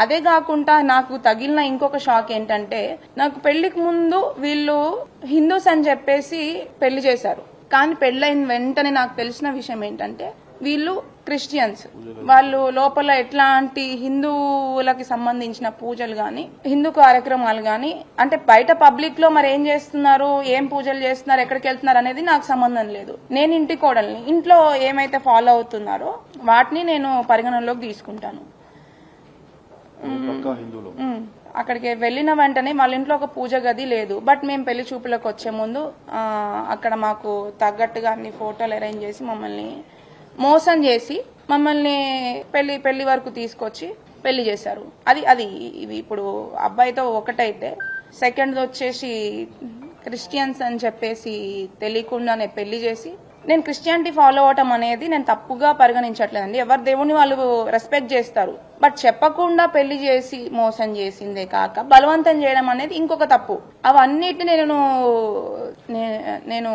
అదే కాకుండా నాకు తగిలిన ఇంకొక షాక్ ఏంటంటే, నాకు పెళ్లికి ముందు వీళ్ళు హిందూస్ అని చెప్పేసి పెళ్లి చేశారు. కానీ పెళ్ళైన వెంటనే నాకు తెలిసిన విషయం ఏంటంటే వీళ్ళు క్రిస్టియన్స్. వాళ్ళు లోపల ఎట్లాంటి హిందువులకి సంబంధించిన పూజలు గాని, హిందూ కార్యక్రమాలు గాని, అంటే బయట పబ్లిక్ లో మరి ఏం చేస్తున్నారు, ఏం పూజలు చేస్తున్నారు, ఎక్కడికి వెళ్తున్నారు అనేది నాకు సంబంధం లేదు. నేను ఇంటి కోడల్ని, ఇంట్లో ఏమైతే ఫాలో అవుతున్నారో వాటిని నేను పరిగణనలోకి తీసుకుంటాను. అక్కడికి వెళ్ళిన వెంటనే వాళ్ళ ఇంట్లో ఒక పూజ గది లేదు. బట్ మేము పెళ్లి చూపులకు వచ్చే ముందు అక్కడ మాకు తగ్గట్టుగా అన్ని ఫోటోలు అరేంజ్ చేసి మమ్మల్ని మోసం చేసి మమ్మల్ని పెళ్లి వరకు తీసుకొచ్చి పెళ్లి చేశారు. అది ఇవి ఇప్పుడు అబ్బాయితో ఒకటైతే, సెకండ్ వచ్చేసి క్రిస్టియన్స్ అని చెప్పేసి తెలియకుండానే పెళ్లి చేసి, నేను క్రిస్టియానిటీ ఫాలో అవటం అనేది నేను తప్పుగా పరిగణించట్లేదండి. ఎవరి దేవుని వాళ్ళు రెస్పెక్ట్ చేస్తారు. బట్ చెప్పకుండా పెళ్లి చేసి మోసం చేసిందే కాక బలవంతం చేయడం అనేది ఇంకొక తప్పు. అవన్నిటిని నేను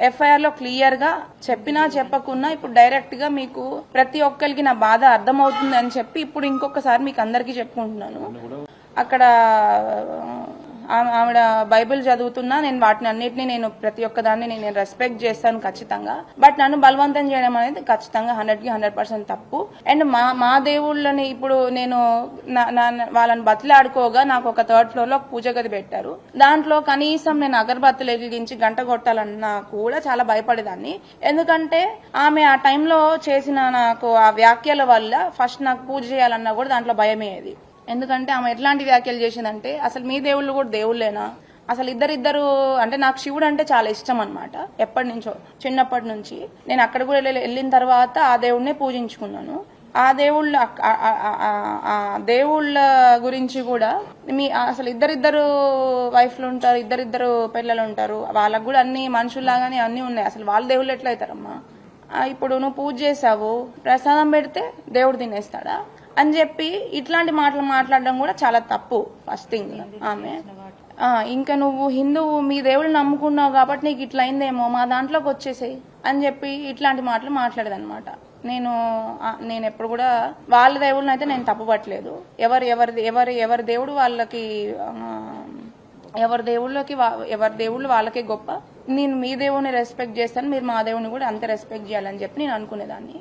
ఎఫ్ఐఆర్ లో క్లియర్ గా చెప్పినా చెప్పకున్నా ఇప్పుడు డైరెక్ట్ గా మీకు ప్రతి ఒక్కరికి నా బాధ అర్థమవుతుంది అని చెప్పి ఇప్పుడు ఇంకొకసారి మీకు అందరికీ చెప్పుకుంటున్నాను. అక్కడ ఆవిడ బైబిల్ చదువుతున్నా నేను వాటిని అన్నిటిని నేను ప్రతి ఒక్కదాన్ని నేను రెస్పెక్ట్ చేస్తాను ఖచ్చితంగా. బట్ నన్ను బలవంతం చేయడం అనేది ఖచ్చితంగా 100% తప్పు. అండ్ మా దేవుళ్ళని ఇప్పుడు నేను వాళ్ళని బతిలాడుకోగా నాకు ఒక 3rd floor లో పూజ గది పెట్టారు. దాంట్లో కనీసం నేను అగరబత్తులు వెలిగించి గంట కొట్టాలన్నా కూడా చాలా భయపడేదాన్ని. ఎందుకంటే ఆమె ఆ టైంలో చేసిన నాకు ఆ వ్యాఖ్యల వల్ల ఫస్ట్ నాకు పూజ చేయాలన్నా కూడా దాంట్లో భయమేది. ఎందుకంటే ఆమె ఎట్లాంటి వ్యాఖ్యలు చేసిందంటే, అసలు మీ దేవుళ్ళు కూడా దేవుళ్ళేనా, అసలు ఇద్దరు అంటే నాకు శివుడు అంటే చాలా ఇష్టం అనమాట. ఎప్పటి నుంచో చిన్నప్పటి నుంచి నేను అక్కడ కూడా వెళ్ళిన తర్వాత ఆ దేవుడినే పూజించుకున్నాను. ఆ దేవుళ్ళ గురించి కూడా అసలు ఇద్దరు వైఫ్లు ఉంటారు, ఇద్దరు పిల్లలు ఉంటారు, వాళ్ళకు కూడా అన్ని మనుషుల్లాగానే అన్ని ఉన్నాయి. అసలు వాళ్ళ దేవుళ్ళు ఎట్లా అవుతారమ్మా? ఇప్పుడు నువ్వు పూజ చేసావు, ప్రసాదం పెడితే దేవుడు తినేస్తాడా అని చెప్పి ఇట్లాంటి మాటలు మాట్లాడడం కూడా చాలా తప్పు. ఫస్ట్ థింగ్ ఆమె ఇంకా నువ్వు హిందువు, మీ దేవుళ్ళు నమ్ముకున్నావు కాబట్టి నీకు ఇట్లా అయిందేమో, మా దాంట్లోకి వచ్చేసేయి అని చెప్పి ఇట్లాంటి మాటలు మాట్లాడేదన్నమాట. నేను ఎప్పుడు కూడా వాళ్ళ దేవుళ్ళని అయితే నేను తప్పుపట్టలేదు. ఎవరి దేవుడు వాళ్ళకి, ఎవరి దేవుళ్ళు వాళ్ళకే గొప్ప. నేను మీ దేవుడిని రెస్పెక్ట్ చేస్తాను, మీరు మా దేవుడిని కూడా అంతే రెస్పెక్ట్ చేయాలని చెప్పి నేను అనుకునేదాన్ని.